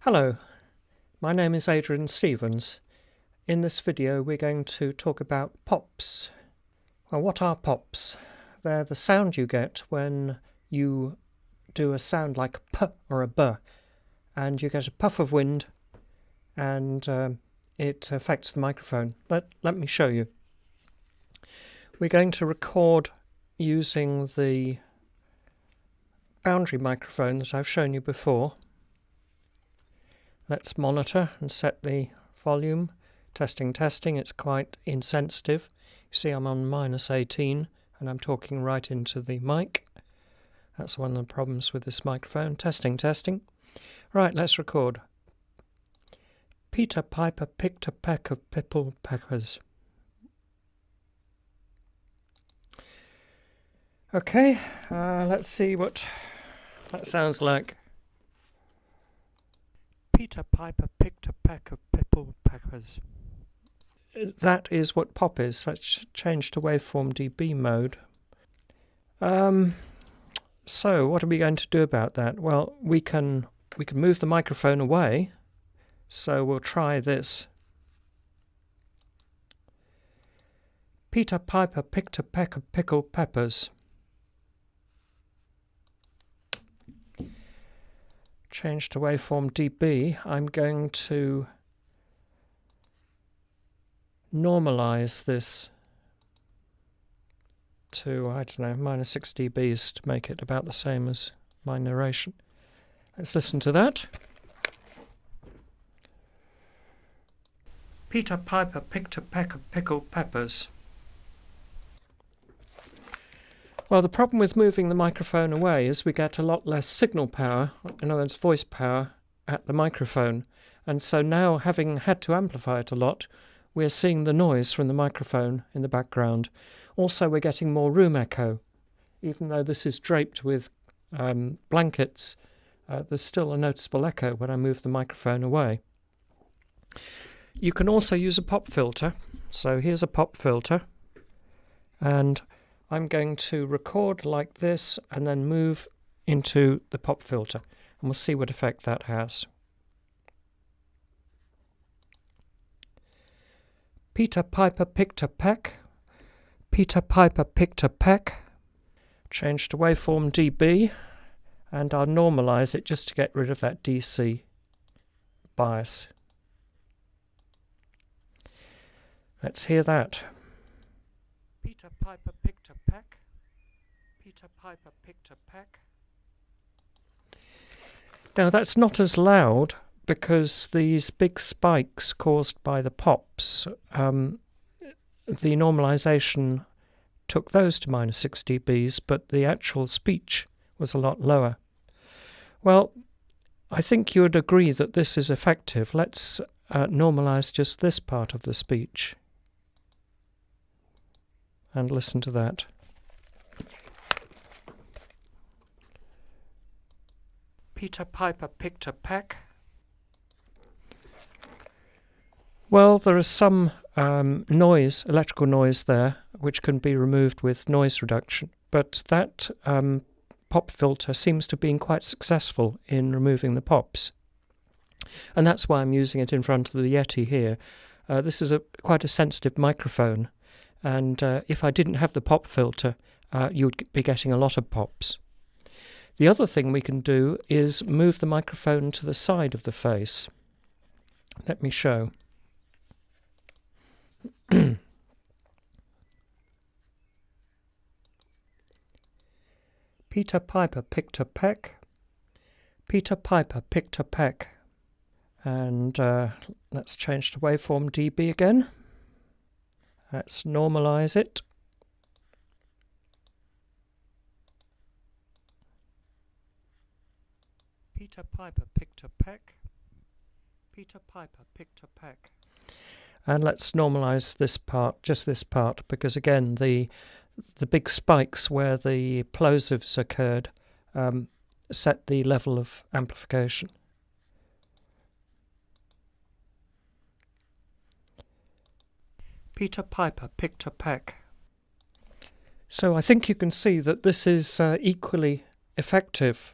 Hello, my name is Adrian Stevens. In this video we're going to talk about pops. Well, what are pops? They're the sound you get when you do a sound like a p or a b, and you get a puff of wind and it affects the microphone. Let me show you. We're going to record using the boundary microphone that I've shown you before. Let's monitor and set the volume. Testing, it's quite insensitive. You see I'm on -18 and I'm talking right into the mic. That's one of the problems with this microphone. Testing. Right, let's record. Peter Piper picked a peck of pipple peppers. Okay, let's see what that sounds like. Peter Piper picked a peck of pipple peppers. That is what pop is. Let's change to waveform dB mode. So what are we going to do about that? Well, we can move the microphone away. So we'll try this. Peter Piper picked a peck of pickled peppers. Change to waveform dB. I'm going to normalize this to, I don't know, -6 dBs to make it about the same as my narration. Let's listen to that. Peter Piper picked a peck of pickled peppers. Well, the problem with moving the microphone away is we get a lot less signal power, in other words, voice power, at the microphone. And so now, having had to amplify it a lot, we're seeing the noise from the microphone in the background. Also, we're getting more room echo. Even though this is draped with blankets, there's still a noticeable echo when I move the microphone away. You can also use a pop filter. So here's a pop filter. And I'm going to record like this and then move into the pop filter, and we'll see what effect that has. Peter Piper picked a peck. Peter Piper picked a peck. Change to waveform dB, and I'll normalize it just to get rid of that DC bias. Let's hear that. Peter Piper picked a peck. Peter Piper picked a peck. Now that's not as loud because these big spikes caused by the pops, the normalization took those to -6 dBs, but the actual speech was a lot lower. Well, I think you would agree that this is effective. Let's normalize just this part of the speech. And listen to that. Peter Piper picked a peck. Well, there is some noise, electrical noise there, which can be removed with noise reduction. But that pop filter seems to have been quite successful in removing the pops. And that's why I'm using it in front of the Yeti here. This is quite a sensitive microphone. And if I didn't have the pop filter, you would be getting a lot of pops. The other thing we can do is move the microphone to the side of the face. Let me show. Peter Piper picked a peck. Peter Piper picked a peck. And let's change to waveform dB again. Let's normalize it. Peter Piper picked a peck. Peter Piper picked a peck. And let's normalize this part, just this part, because again the big spikes where the plosives occurred set the level of amplification. Peter Piper picked a peck. So I think you can see that this is equally effective,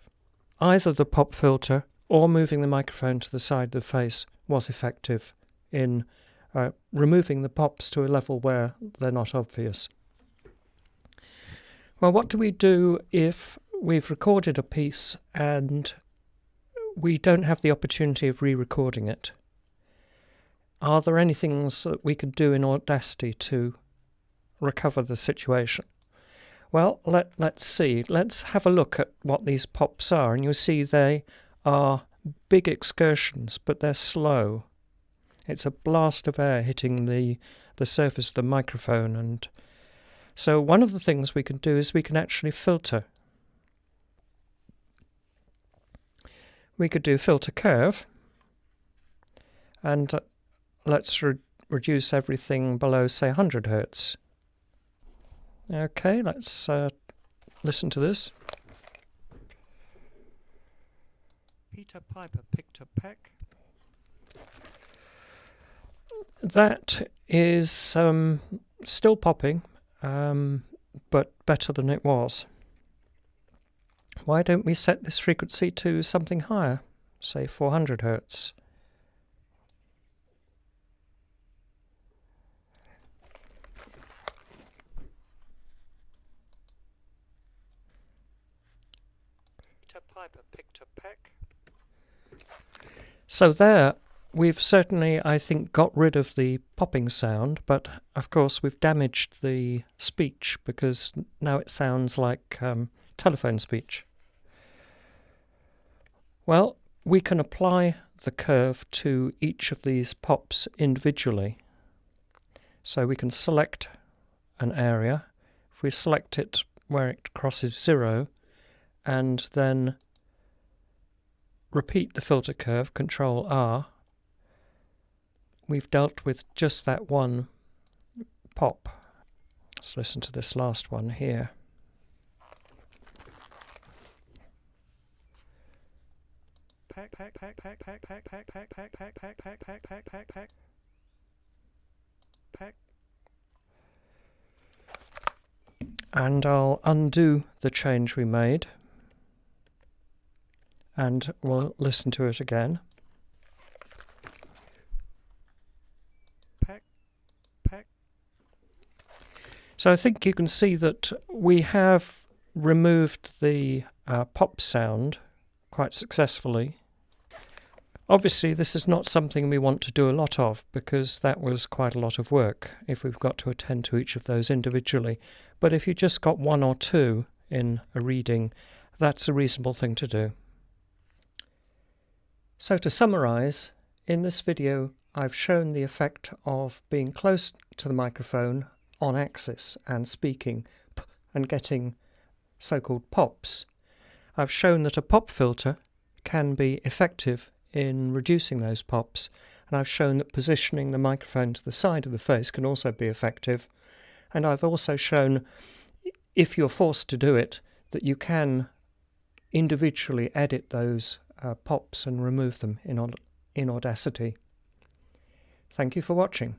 either the pop filter or moving the microphone to the side of the face was effective in removing the pops to a level where they're not obvious. Well, what do we do if we've recorded a piece and we don't have the opportunity of re-recording it? Are there any things that we could do in Audacity to recover the situation? Well, let's see. Let's have a look at what these pops are, and you'll see they are big excursions, but they're slow. It's a blast of air hitting the surface of the microphone, and so one of the things we can do is we can actually filter. We could do filter curve, and let's reduce everything below, say, 100 Hertz. Okay, let's listen to this. Peter Piper picked a peck. That is still popping, but better than it was. Why don't we set this frequency to something higher, say 400 Hertz? Peter Piper picked a peck. So there, we've certainly, I think, got rid of the popping sound, but of course we've damaged the speech because now it sounds like telephone speech. Well, we can apply the curve to each of these pops individually. So we can select an area. If we select it where it crosses 0, and then repeat the filter curve, Control R, we've dealt with just that one pop. Let's listen to this last one here. And I'll undo the change we made, and we'll listen to it again. So I think you can see that we have removed the pop sound quite successfully. Obviously this is not something we want to do a lot of, because that was quite a lot of work if we've got to attend to each of those individually. But if you just got one or two in a reading, that's a reasonable thing to do. So to summarise, in this video I've shown the effect of being close to the microphone on axis and speaking and getting so-called pops. I've shown that a pop filter can be effective in reducing those pops, and I've shown that positioning the microphone to the side of the face can also be effective, and I've also shown, if you're forced to do it, that you can individually edit those pops and remove them in Audacity. Thank you for watching.